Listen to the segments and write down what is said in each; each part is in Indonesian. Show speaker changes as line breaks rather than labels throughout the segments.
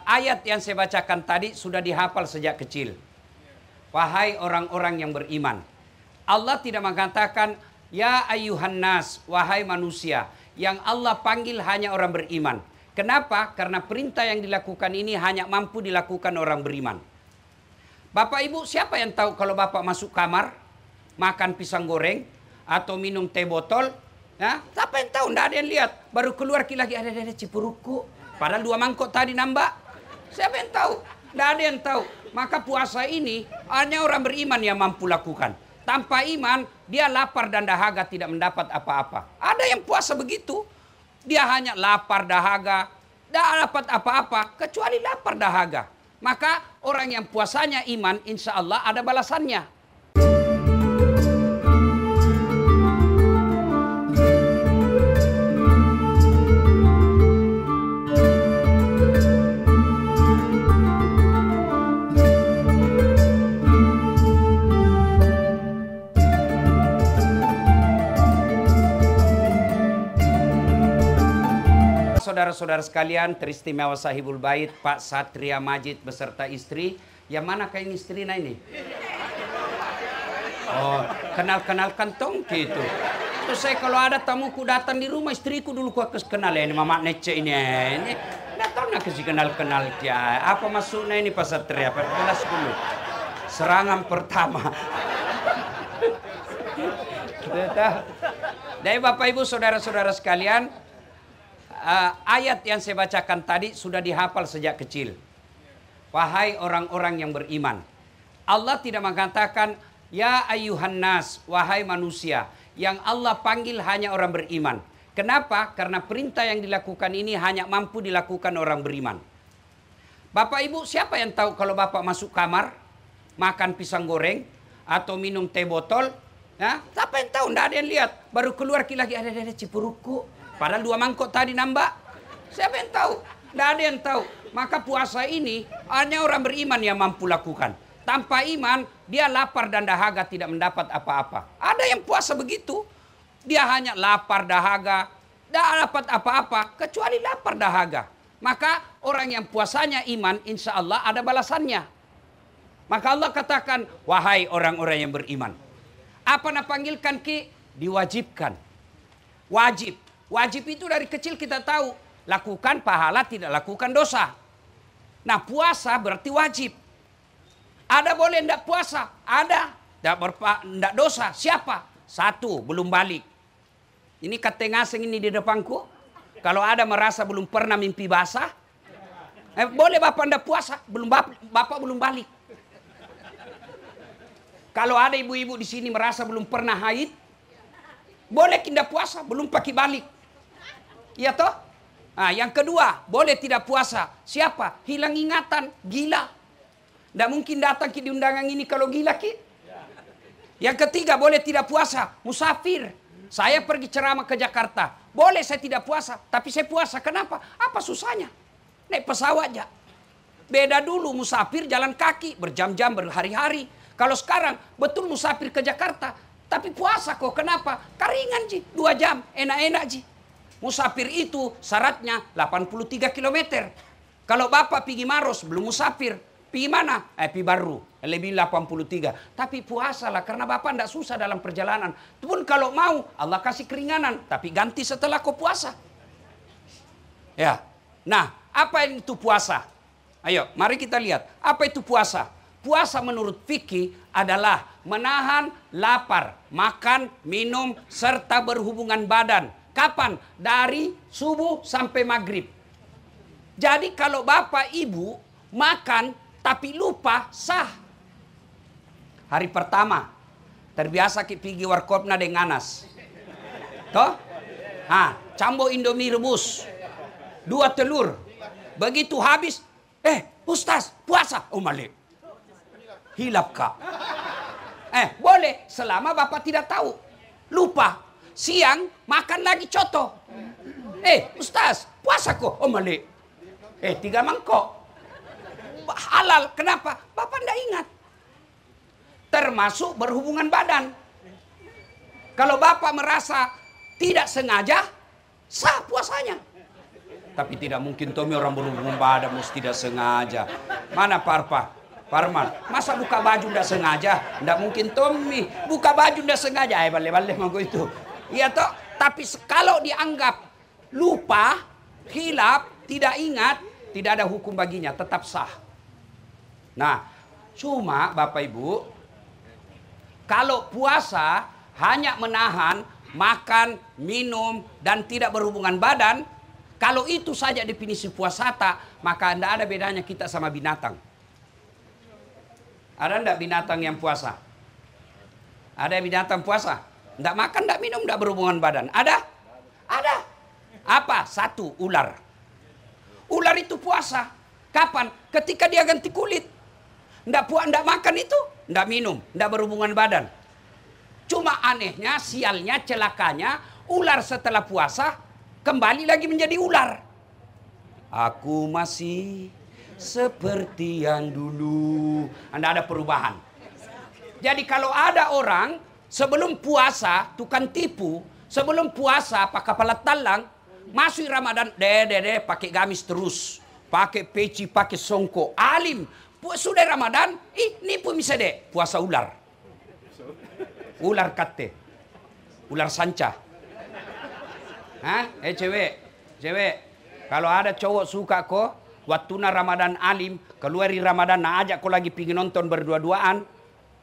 Ayat yang saya bacakan tadi sudah dihafal sejak kecil. Wahai orang-orang yang beriman. Allah tidak mengatakan, ya ayyuhan nas, wahai manusia. Yang Allah panggil hanya orang beriman. Kenapa? Karena perintah yang dilakukan ini hanya mampu dilakukan orang beriman. Bapak ibu, siapa yang tahu kalau bapak masuk kamar, makan pisang goreng, atau minum teh botol? Ya, siapa yang tahu? Tidak ada yang lihat. Baru keluar lagi ada cipuruku. Padahal 2 mangkok tadi nambah. Siapa yang tahu? Tidak ada yang tahu. Maka puasa ini hanya orang beriman yang mampu lakukan. Tanpa iman, dia lapar dan dahaga tidak mendapat apa-apa. Ada yang puasa begitu. Dia hanya lapar dahaga, tidak dapat apa-apa, kecuali lapar dahaga. Maka orang yang puasanya iman, insya Allah ada balasannya. Saudara-saudara sekalian, teristimewa Sahibul Bait, Pak Satria Majid beserta istri. Yang mana kain istri ini? Oh, kenal-kenalkan tong gitu. Terus saya kalau ada tamuku datang di rumah, istriku dulu ku kenal ya, ini Mama Nece ini. Datang nak kasih kenal-kenal dia. Apa maksudnya ini Pak Satria? Jelas dulu. Serangan pertama. Dari Bapak Ibu, saudara-saudara sekalian, ayat yang saya bacakan tadi sudah dihafal sejak kecil. Wahai orang-orang yang beriman. Allah tidak mengatakan, ya ayyuhan nas, wahai manusia. Yang Allah panggil hanya orang beriman. Kenapa? Karena perintah yang dilakukan ini hanya mampu dilakukan orang beriman. Bapak ibu, siapa yang tahu kalau bapak masuk kamar, makan pisang goreng, atau minum teh botol? Ya, siapa yang tahu? Tidak ada yang lihat. Baru keluar lagi ada cipuruku. Padahal 2 mangkok tadi nambah. Siapa yang tahu? Tidak ada yang tahu. Maka puasa ini hanya orang beriman yang mampu lakukan. Tanpa iman, dia lapar dan dahaga tidak mendapat apa-apa. Ada yang puasa begitu. Dia hanya lapar dahaga, tidak dapat apa-apa, kecuali lapar dahaga. Maka orang yang puasanya iman, insya Allah ada balasannya. Maka Allah katakan, wahai orang-orang yang beriman. Apa nak panggilkan ki? Diwajibkan. Wajib. Wajib itu dari kecil kita tahu. Lakukan pahala, tidak lakukan dosa. Nah puasa berarti wajib. Ada boleh tidak puasa? Ada. Tidak dosa. Siapa? 1, belum balik. Ini kata ngasing ini di depanku. Kalau ada merasa belum pernah mimpi basah. Boleh bapak tidak puasa? Bapak belum balik. Kalau ada ibu-ibu di sini merasa belum pernah haid. Boleh tidak puasa? Belum pakai balik. Iya toh? Nah, yang kedua, boleh tidak puasa. Siapa? Hilang ingatan, gila. Tidak mungkin datang di undangan ini kalau gila ki. Yang ketiga, boleh tidak puasa. Musafir. Saya pergi ceramah ke Jakarta. Boleh saya tidak puasa, tapi saya puasa. Kenapa? Apa susahnya? Naik pesawat aja. Beda dulu musafir jalan kaki, berjam-jam, berhari-hari. Kalau sekarang, betul musafir ke Jakarta, tapi puasa kok. Kenapa? Karingan ji, 2 jam, enak-enak ji. Musafir itu syaratnya 83 km. Kalau bapak pergi Maros belum musafir, pergi mana? Pergi Baru, lebih 83. Tapi puasalah karena bapak tidak susah dalam perjalanan. Pun kalau mau Allah kasih keringanan, tapi ganti setelah kau puasa. Ya. Nah, apa itu puasa? Ayo, mari kita lihat. Apa itu puasa? Puasa menurut fikih adalah menahan lapar, makan, minum, serta berhubungan badan. Kapan? Dari subuh sampai maghrib. Jadi kalau bapak ibu makan tapi lupa sah. Hari pertama terbiasa pergi warkopna dengan nanas. Toh? Cambo Indomie rebus. 2 telur. Begitu habis, Ustaz, puasa. Oh malik. Hilap kak. Boleh selama bapak tidak tahu. Lupa. Siang makan lagi coto. Ustaz, puasa kok? Oh malik. 3 mangkok. Halal. Kenapa? Bapak tidak ingat. Termasuk berhubungan badan. Kalau bapak merasa tidak sengaja, sah puasanya. Tapi tidak mungkin Tommy orang berhubungan badan mesti tidak sengaja. Mana Parman, masa buka baju tidak sengaja? Tidak mungkin Tommy buka baju tidak sengaja. Balik-balik mangko itu. Iya toh, tapi kalau dianggap lupa, hilap, tidak ingat, tidak ada hukum baginya, tetap sah. Nah, cuma Bapak Ibu, kalau puasa hanya menahan makan, minum, dan tidak berhubungan badan, kalau itu saja definisi puasata, maka tidak ada bedanya kita sama binatang. Ada tidak binatang yang puasa? Ada binatang puasa? Tidak makan, tidak minum, tidak berhubungan badan. Ada? Ada. Apa? Satu, ular. Ular itu puasa. Kapan? Ketika dia ganti kulit. Tidak makan itu, tidak minum, tidak berhubungan badan. Cuma anehnya, sialnya, celakanya, ular setelah puasa kembali lagi menjadi ular. Aku masih seperti yang dulu. Anda ada perubahan. Jadi kalau ada orang sebelum puasa tukang tipu, sebelum puasa pakai kepala talang, masuk Ramadan, pakai gamis terus, pakai peci, pakai songko, alim. Sudah Ramadan, nipu bisa deh, puasa ular. Ular kate, ular sanca. Hah? Cewek, kalau ada cowok suka kok, waktu Ramadan alim, keluar di Ramadan, ajak kau lagi pingin nonton berdua-duaan,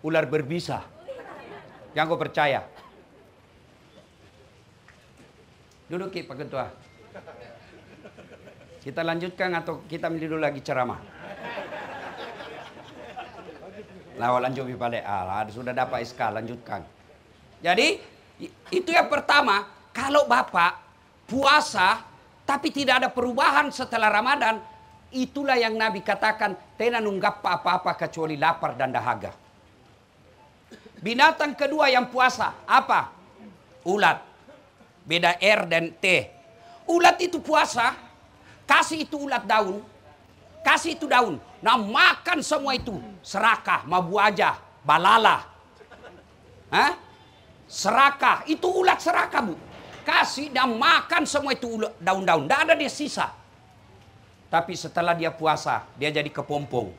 ular berbisa. Jangan kau percaya. Duduk Pak Ketua. Kita lanjutkan atau kita ambil dulu lagi ceramah? Lanjut Bipale. Sudah dapat SK, lanjutkan. Jadi, itu yang pertama. Kalau Bapak puasa, tapi tidak ada perubahan setelah Ramadan, itulah yang Nabi katakan, tena nunggap apa-apa kecuali lapar dan dahaga. Binatang kedua yang puasa, apa? Ulat. Beda R dan T. Ulat itu puasa, kasih itu ulat daun, kasih itu daun. Nah makan semua itu. Serakah, mabuaja, balala. Hah? Serakah, itu ulat serakah Bu. Kasih dan makan semua itu daun-daun. Tidak ada dia sisa. Tapi setelah dia puasa, dia jadi kepompong.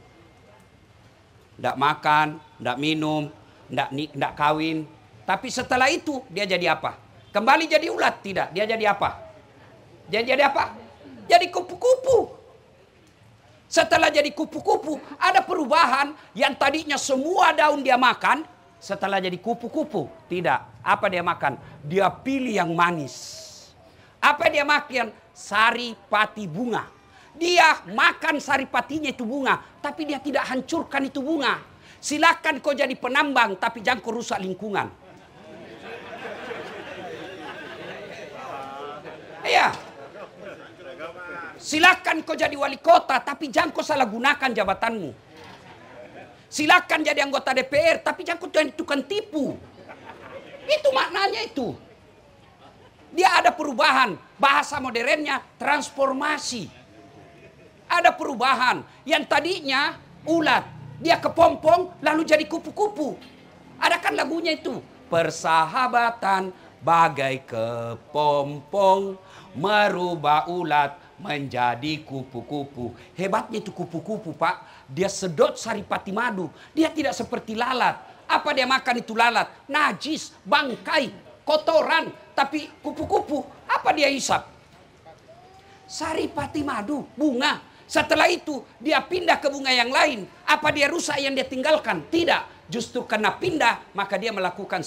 Tidak makan, tidak minum, tidak kawin. Tapi setelah itu, dia jadi apa? Kembali jadi ulat? Tidak. Dia jadi apa? Dia jadi apa? Jadi kupu-kupu. Setelah jadi kupu-kupu, ada perubahan yang tadinya semua daun dia makan, setelah jadi kupu-kupu. Tidak. Apa dia makan? Dia pilih yang manis. Apa dia makan? Sari pati bunga. Dia makan sari patinya itu bunga, tapi dia tidak hancurkan itu bunga. Silakan kau jadi penambang, tapi jangan kau rusak lingkungan. Iya. Silakan kau jadi wali kota, tapi jangan kau salah gunakan jabatanmu. Silakan jadi anggota DPR, tapi jangan kau jadi tukang tipu. Itu maknanya itu. Dia ada perubahan. Bahasa modernnya transformasi. Ada perubahan. Yang tadinya ulat, dia kepompong lalu jadi kupu-kupu. Ada kan lagunya itu. Persahabatan bagai kepompong merubah ulat menjadi kupu-kupu. Hebatnya itu kupu-kupu Pak. Dia sedot saripati madu. Dia tidak seperti lalat. Apa dia makan itu lalat? Najis, bangkai, kotoran. Tapi kupu-kupu, apa dia hisap? Saripati madu, bunga. Setelah itu dia pindah ke bunga yang lain. Apa dia rusak yang dia tinggalkan? Tidak. Justru karena pindah maka dia melakukan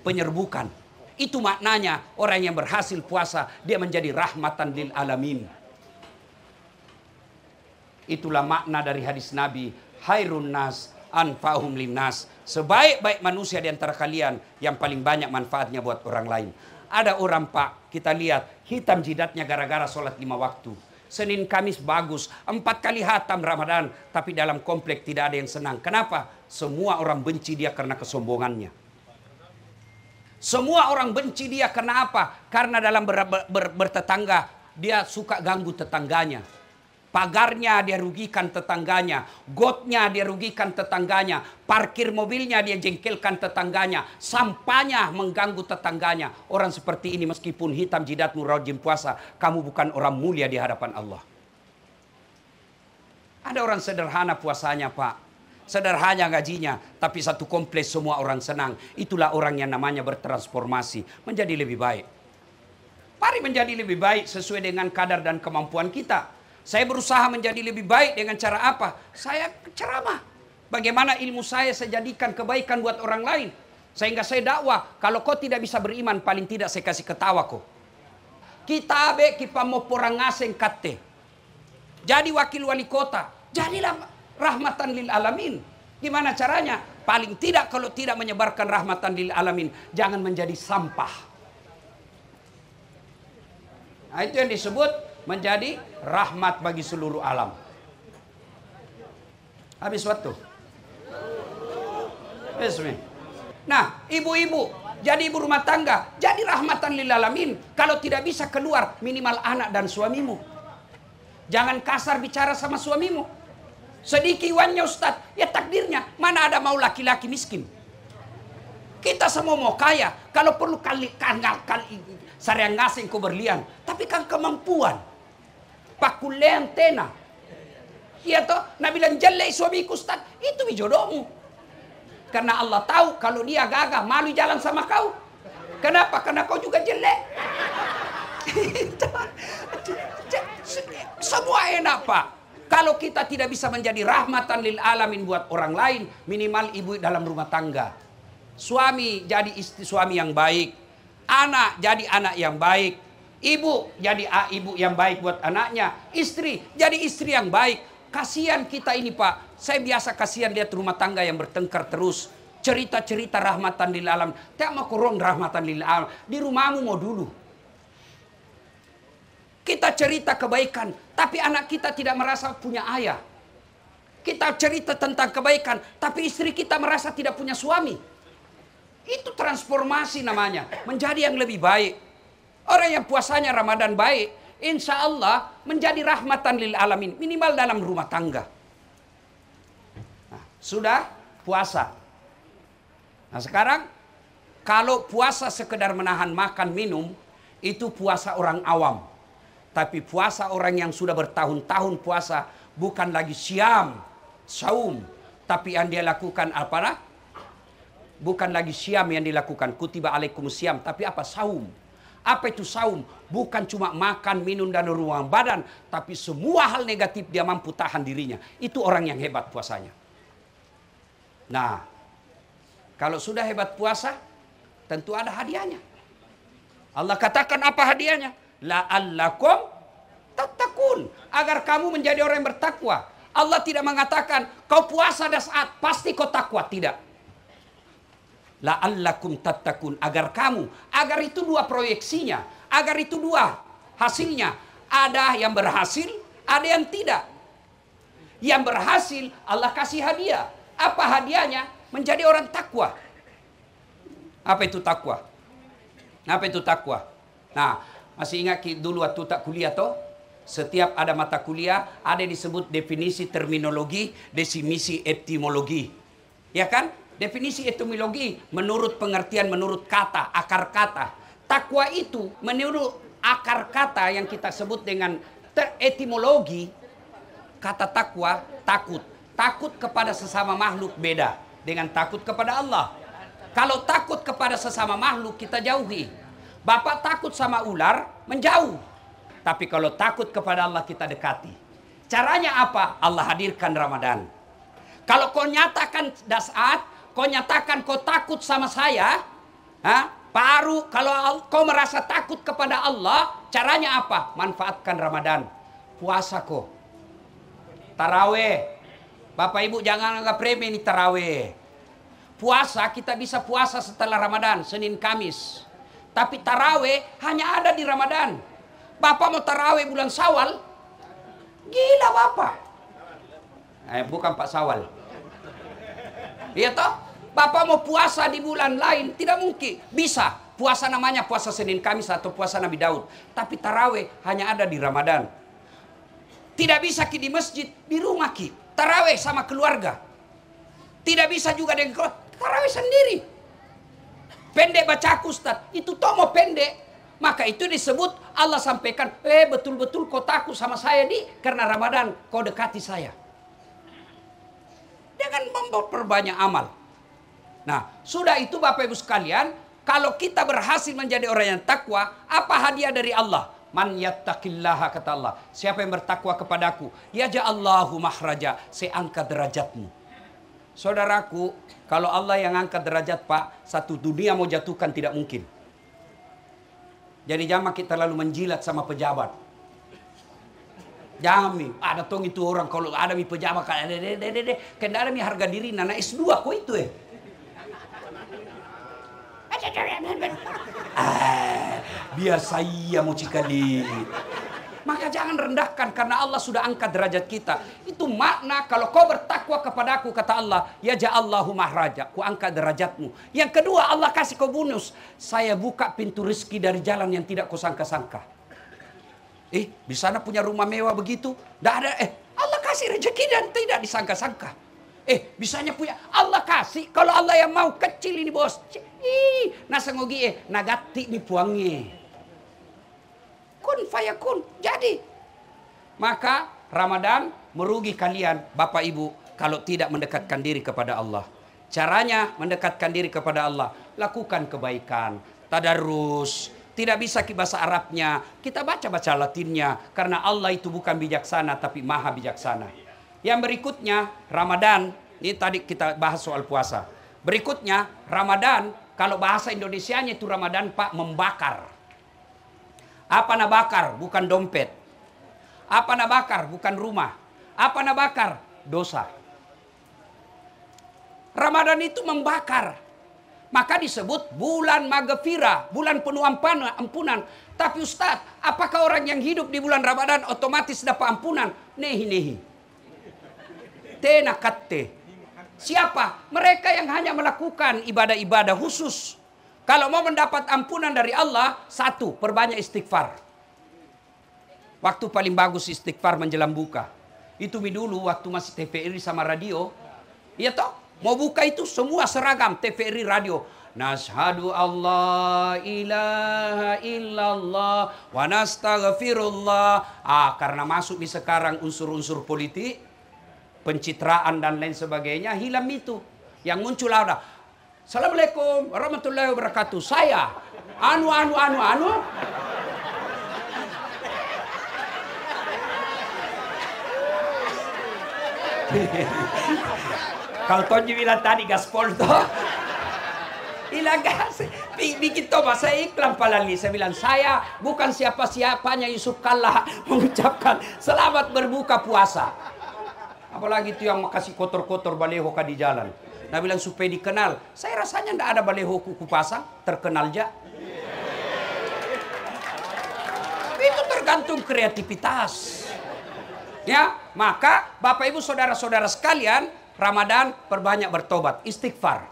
penyerbukan. Itu maknanya orang yang berhasil puasa dia menjadi rahmatan lil alamin. Itulah makna dari hadis Nabi, khairun nas anfa'uhum linnas. Sebaik-baik manusia di antara kalian yang paling banyak manfaatnya buat orang lain. Ada orang Pak, kita lihat hitam jidatnya gara-gara sholat 5 waktu. Senin Kamis bagus, 4 kali hatam Ramadan, tapi dalam komplek tidak ada yang senang. Kenapa? Semua orang benci dia karena kesombongannya. Semua orang benci dia karena apa? Karena dalam bertetangga dia suka ganggu tetangganya. Pagarnya dia rugikan tetangganya, gotnya dia rugikan tetangganya, parkir mobilnya dia jengkelkan tetangganya, sampahnya mengganggu tetangganya. Orang seperti ini meskipun hitam jidatmu rajin puasa, kamu bukan orang mulia di hadapan Allah. Ada orang sederhana puasanya, Pak. Sederhana gajinya, tapi satu kompleks semua orang senang. Itulah orang yang namanya bertransformasi menjadi lebih baik. Mari menjadi lebih baik sesuai dengan kadar dan kemampuan kita. Saya berusaha menjadi lebih baik dengan cara apa? Saya ceramah. Bagaimana ilmu saya jadikan kebaikan buat orang lain. Sehingga saya dakwah, kalau kau tidak bisa beriman, paling tidak saya kasih ketawa kau. Kita abe kita mau porang ngaseng kate. Jadi wakil wali kota. Jadilah rahmatan lil alamin. Gimana caranya? Paling tidak kalau tidak menyebarkan rahmatan lil alamin, jangan menjadi sampah. Nah, itu yang disebut menjadi rahmat bagi seluruh alam. Habis waktu. Nah, ibu-ibu, jadi ibu rumah tangga, jadi rahmatan lil alamin. Kalau tidak bisa keluar, minimal anak dan suamimu. Jangan kasar bicara sama suamimu. Sedikit iwannya Ustaz, ya takdirnya. Mana ada mau laki-laki miskin. Kita semua mau kaya. Kalau perlu kali sariang ngasing kau berlian. Tapi kan kemampuan. Pakulean tena. Iya toh, Nabi bilang jelek suamiku Ustaz, itu jodohmu. Karena Allah tahu kalau dia gagah malu jalan sama kau. Kenapa? Karena kau juga jelek. Semua enak, Pak. Kalau kita tidak bisa menjadi rahmatan lil alamin buat orang lain, minimal ibu dalam rumah tangga. Suami jadi istri suami yang baik. Anak jadi anak yang baik. Ibu jadi ibu yang baik buat anaknya. Istri jadi istri yang baik. Kasihan kita ini, Pak. Saya biasa kasihan lihat rumah tangga yang bertengkar terus. Cerita-cerita rahmatan lil alam. Tak mau kurang rahmatan lil alam. Di rumahmu mau dulu. Kita cerita kebaikan. Tapi anak kita tidak merasa punya ayah. Kita cerita tentang kebaikan. Tapi istri kita merasa tidak punya suami. Itu transformasi namanya. Menjadi yang lebih baik. Orang yang puasanya Ramadan baik, insya Allah menjadi rahmatan lil alamin. Minimal dalam rumah tangga. Nah, sudah puasa. Nah sekarang, kalau puasa sekedar menahan makan minum, itu puasa orang awam. Tapi puasa orang yang sudah bertahun-tahun puasa, bukan lagi siam, saum. Tapi yang dia lakukan apa? Bukan lagi siam yang dilakukan. Kutiba alaikumus siam. Tapi apa? Saum. Apa itu saum? Bukan cuma makan, minum, dan ruang badan. Tapi semua hal negatif dia mampu tahan dirinya. Itu orang yang hebat puasanya. Nah, kalau sudah hebat puasa, tentu ada hadiahnya. Allah katakan apa hadiahnya? La'allakum tattaqun. Agar kamu menjadi orang yang bertakwa. Allah tidak mengatakan, kau puasa dah saat, pasti kau takwa. Tidak. La'allakum tattaqun, agar kamu, agar itu dua proyeksinya, agar itu dua hasilnya. Ada yang berhasil, ada yang tidak. Yang berhasil Allah kasih hadiah. Apa hadiahnya? Menjadi orang takwa. Apa itu takwa? Apa itu takwa? Nah, masih ingat dulu waktu tak kuliah toh? Setiap ada mata kuliah ada disebut definisi terminologi, definisi etimologi. Ya kan? Definisi etimologi menurut pengertian, menurut kata, akar kata. Takwa itu menurut akar kata yang kita sebut dengan etimologi. Kata takwa, takut. Takut kepada sesama makhluk beda dengan takut kepada Allah. Kalau takut kepada sesama makhluk kita jauhi. Bapak takut sama ular, menjauh. Tapi kalau takut kepada Allah kita dekati. Caranya apa? Allah hadirkan Ramadan. Kalau kau nyatakan dasar, kau nyatakan kau takut sama saya, baru kalau kau merasa takut kepada Allah, caranya apa? Manfaatkan Ramadan. Puasa kau. Taraweh. Bapak Ibu jangan anggap remeh ini taraweh. Puasa kita bisa puasa setelah Ramadan, Senin Kamis. Tapi taraweh hanya ada di Ramadan. Bapak mau taraweh bulan Syawal? Gila Bapak. Bukan Pak Syawal. Iya toh? Bapak mau puasa di bulan lain, tidak mungkin. Bisa. Puasa namanya puasa Senin Kamis atau puasa Nabi Daud. Tapi taraweh hanya ada di Ramadan. Tidak bisa ki di masjid, di rumah ki. Tarawih sama keluarga. Tidak bisa juga dengan keluarga. Tarawih sendiri. Pendek bacaku Ustaz. Itu tomo pendek. Maka itu disebut Allah sampaikan, betul-betul kau takut sama saya karena Ramadan kau dekati saya. Jangan memperbanyak amal. Nah, sudah itu Bapak Ibu sekalian, kalau kita berhasil menjadi orang yang takwa, apa hadiah dari Allah? Man yattaqillaha, kata Allah. Siapa yang bertakwa kepadaku, yaj'allahu mahraja, saya angkat derajatmu. Saudaraku, kalau Allah yang angkat derajat Pak, satu dunia mau jatuhkan tidak mungkin. Jadi jangan kita lalu menjilat sama pejabat. Jangan mi, ada tong itu orang kalau ada mi pejabat kan ada mi harga diri nana S2 kok itu biar saya mau cikali. Maka jangan rendahkan karena Allah sudah angkat derajat kita. Itu makna kalau kau bertakwa kepadaku, kata Allah, ya ja'allahu mahraja, ku angkat derajatmu. Yang kedua, Allah kasih kau bonus. Saya buka pintu rezeki dari jalan yang tidak kau sangka-sangka. Di sana punya rumah mewah begitu, tidak ada. Allah kasih rezeki dan tidak disangka-sangka. Bisanya punya, Allah kasih. Kalau Allah yang mau kecil ini bos. Nasa ngogi nagati ni puangi. Kun fayakun, jadi. Maka Ramadan merugi kalian Bapak Ibu kalau tidak mendekatkan diri kepada Allah. Caranya mendekatkan diri kepada Allah, lakukan kebaikan, tadarus. Tidak bisa bahasa Arabnya, kita baca-baca Latinnya, karena Allah itu bukan bijaksana tapi maha bijaksana. Yang berikutnya Ramadan, ini tadi kita bahas soal puasa. Berikutnya Ramadan, kalau bahasa Indonesianya itu Ramadan Pak, membakar. Apa nak bakar? Bukan dompet. Apa nak bakar? Bukan rumah. Apa nak bakar? Dosa. Ramadan itu membakar. Maka disebut bulan maghfirah, bulan penuh ampunan. Tapi Ustaz, apakah orang yang hidup di bulan Ramadan otomatis dapat ampunan? Nehi. Tenakatte. Siapa? Mereka yang hanya melakukan ibadah-ibadah khusus. Kalau mau mendapat ampunan dari Allah, satu, perbanyak istighfar. Waktu paling bagus istighfar menjelang buka. Itu dulu waktu masih TVRI sama radio. Iya toh? Mau buka itu semua seragam TVRI radio. Nashhadu Allah ilaha illallah wa nastaghfirullah. Karena masuk di sekarang unsur-unsur politik, pencitraan dan lain sebagainya, hilang itu. Yang muncul ada, Assalamualaikum warahmatullahi wabarakatuh. Saya anu. Kalau Tonji bilang tadi gaspol toh, ilang gas. Bikin toba saya iklan palali. Saya bilang saya bukan siapa-siapanya Yusuf Kalla mengucapkan selamat berbuka puasa. Apalagi itu yang makasih kotor-kotor baleho di jalan. Nah bilang supaya dikenal. Saya rasanya tidak ada baleho kuku pasang. Terkenal aja. Itu tergantung kreativitas. Ya, maka Bapak Ibu saudara-saudara sekalian, Ramadan perbanyak bertobat, istighfar.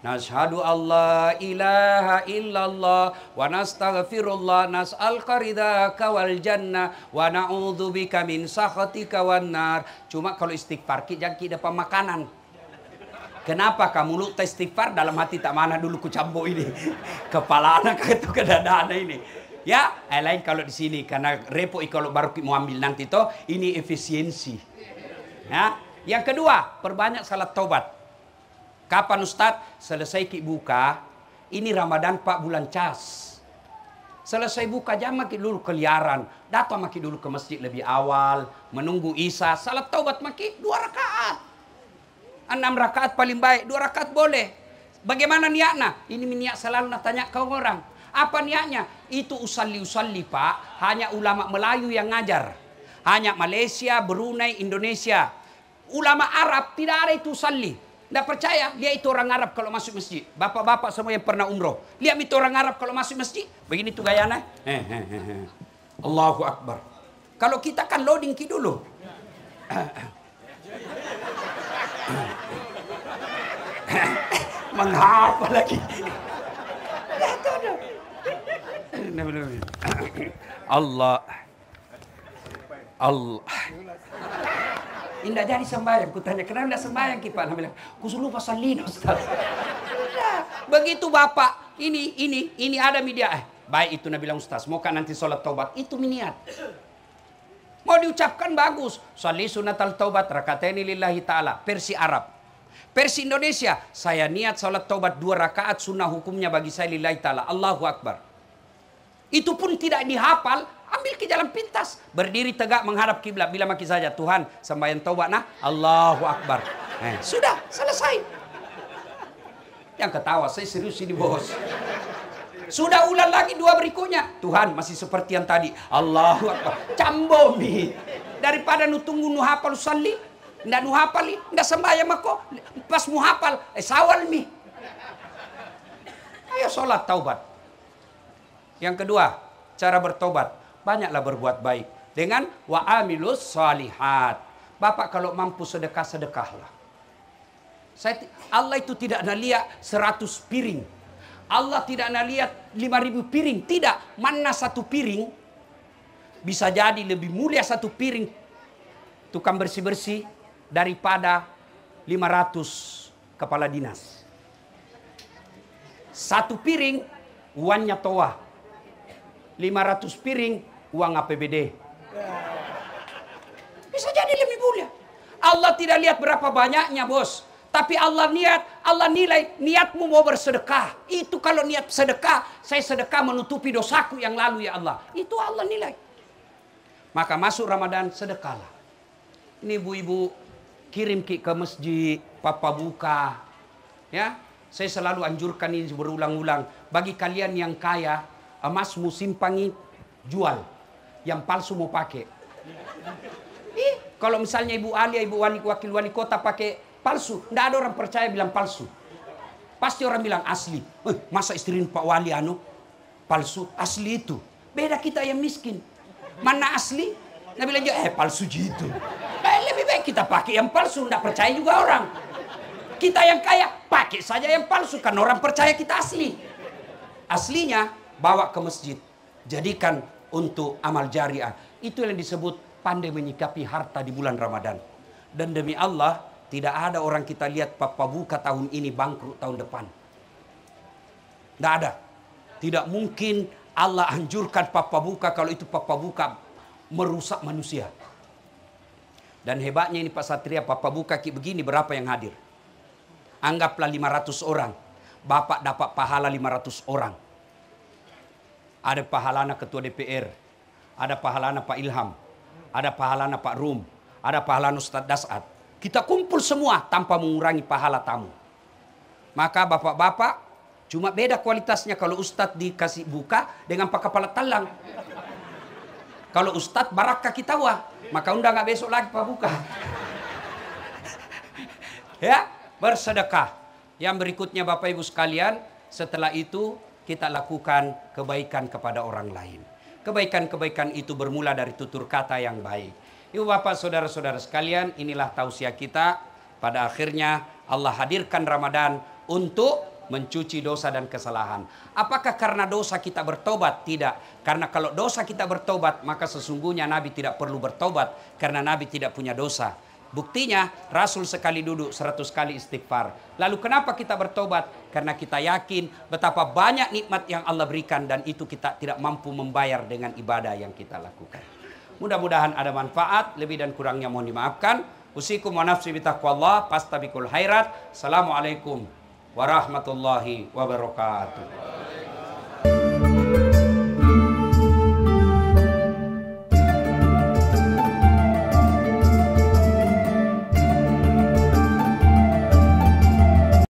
Nashhadu Allah ilaha illallah wa nastaghfirullah nas'alka ridhaka wal jannah wa na'udzubika min sakhatika wan nar. Cuma kalau istighfar jangan kita dapat makanan. Kenapa kamu lu istighfar dalam hati tak mana dulu ku cambo ini. Kepala anak itu ke dada anak ini. Ya, lain kalau di sini karena repot kalau baru mau ambil nanti toh ini efisiensi. Ya, yang kedua, perbanyak salat taubat. Kapan Ustaz? Selesai ki buka, ini Ramadan 4 bulan cas. Selesai buka jam maki dulu keliaran, datang maki dulu ke masjid lebih awal, menunggu Isya, salat taubat maki 2 rakaat. 6 rakaat paling baik, 2 rakaat boleh. Bagaimana niatnya? Ini niat selalu nak tanya kau orang. Apa niatnya? Itu usalli Pak, hanya ulama Melayu yang ngajar. Hanya Malaysia, Brunei, Indonesia. Ulama Arab tidak ada itu usalli. Tidak percaya, lihat itu orang Arab kalau masuk masjid. Bapak-bapak semua yang pernah umroh. Lihat itu orang Arab kalau masuk masjid. Begini tuh gayanya. Allahu Akbar. Kalau kita kan loading ki dulu. Menghafal lagi. Allah. Allah. Indah jadi sembahyang. Kutanya, kenapa tidak sembahyang Kipan? Dia bilang, lupa salin Ustaz. Begitu Bapak, ini ada media. Baik itu Nabi bilang Ustaz, mau kan nanti sholat taubat. Itu niat. Mau diucapkan bagus. Sholli sunatal taubat rakataini lillahi ta'ala. Versi Arab. Versi Indonesia, saya niat sholat taubat 2 rakaat sunnah hukumnya bagi saya lillahi ta'ala. Allahu Akbar. Itu pun tidak dihafal, ambil ke jalan pintas. Berdiri tegak menghadap kiblat. Bila maki saja, Tuhan sembahyang taubat nah, Allahu Akbar. Sudah, selesai. Yang ketawa, saya serius ini bos. Sudah ulang lagi 2 berikutnya. Tuhan masih seperti yang tadi. Allahu Akbar. Cambomi. Daripada nu tunggu nu hafal salli. Nggak nu hafal, nggak sembahyang mako. Pas mu hafal, sawal mi. Ayo sholat taubat. Yang kedua, cara bertobat. Banyaklah berbuat baik. Dengan wa'amilus shalihat. Bapak kalau mampu sedekah, sedekahlah. Allah itu tidak lihat 100 piring. Allah tidak lihat 5.000 piring. Tidak. Mana 1 piring bisa jadi lebih mulia 1 piring tukang bersih-bersih daripada 500 kepala dinas. 1 piring uangnya toa. 500 piring uang APBD. Bisa jadi lebih mulia. Allah tidak lihat berapa banyaknya bos. Tapi Allah nilai niatmu mau bersedekah. Itu kalau niat sedekah, saya sedekah menutupi dosaku yang lalu ya Allah. Itu Allah nilai. Maka masuk Ramadan sedekahlah. Ini ibu-ibu kirim ke masjid, papa buka. Ya, saya selalu anjurkan ini berulang-ulang. Bagi kalian yang kaya, emasmu simpangi, jual. Yang palsu mau pakai. Kalau misalnya Ibu Alia, Ibu Wakil Wali Kota pakai palsu, tidak ada orang percaya bilang palsu. Pasti orang bilang asli. Masa istri Pak Wali palsu? Asli itu. Beda kita yang miskin. Mana asli? Nabi bilang palsu gitu. Lebih baik kita pakai yang palsu, tidak percaya juga orang. Kita yang kaya pakai saja yang palsu, kan orang percaya kita asli. Aslinya bawa ke masjid, jadikan untuk amal jariah. Itu yang disebut pandai menyikapi harta di bulan Ramadan. Dan demi Allah, tidak ada orang kita lihat papa buka tahun ini bangkrut tahun depan. Tidak ada. Tidak mungkin Allah anjurkan papa buka kalau itu papa buka merusak manusia. Dan hebatnya ini Pak Satria, papa buka kayak begini berapa yang hadir? Anggaplah 500 orang. Bapak dapat pahala 500 orang. Ada pahalana Ketua DPR. Ada pahalana Pak Ilham. Ada pahalana Pak Rum. Ada pahalana Ustadz Dasat. Kita kumpul semua tanpa mengurangi pahala tamu. Maka bapak-bapak cuma beda kualitasnya kalau Ustadz dikasih buka dengan Pak Kepala Talang. Kalau Ustadz barakah kita wah, maka undang nggak besok lagi Pak buka. Ya, bersedekah. Yang berikutnya Bapak Ibu sekalian, setelah itu kita lakukan kebaikan kepada orang lain. Kebaikan-kebaikan itu bermula dari tutur kata yang baik. Ibu bapak saudara-saudara sekalian, inilah tausiah kita. Pada akhirnya Allah hadirkan Ramadan untuk mencuci dosa dan kesalahan. Apakah karena dosa kita bertobat? Tidak. Karena kalau dosa kita bertobat, maka sesungguhnya Nabi tidak perlu bertobat. Karena Nabi tidak punya dosa. Buktinya Rasul sekali duduk 100 kali istighfar. Lalu kenapa kita bertobat? Karena kita yakin betapa banyak nikmat yang Allah berikan. Dan itu kita tidak mampu membayar dengan ibadah yang kita lakukan. Mudah-mudahan ada manfaat. Lebih dan kurangnya mohon dimaafkan. Usikum wa nafsi bitaqwallah. Pastabikul khairat. Assalamualaikum warahmatullahi wabarakatuh.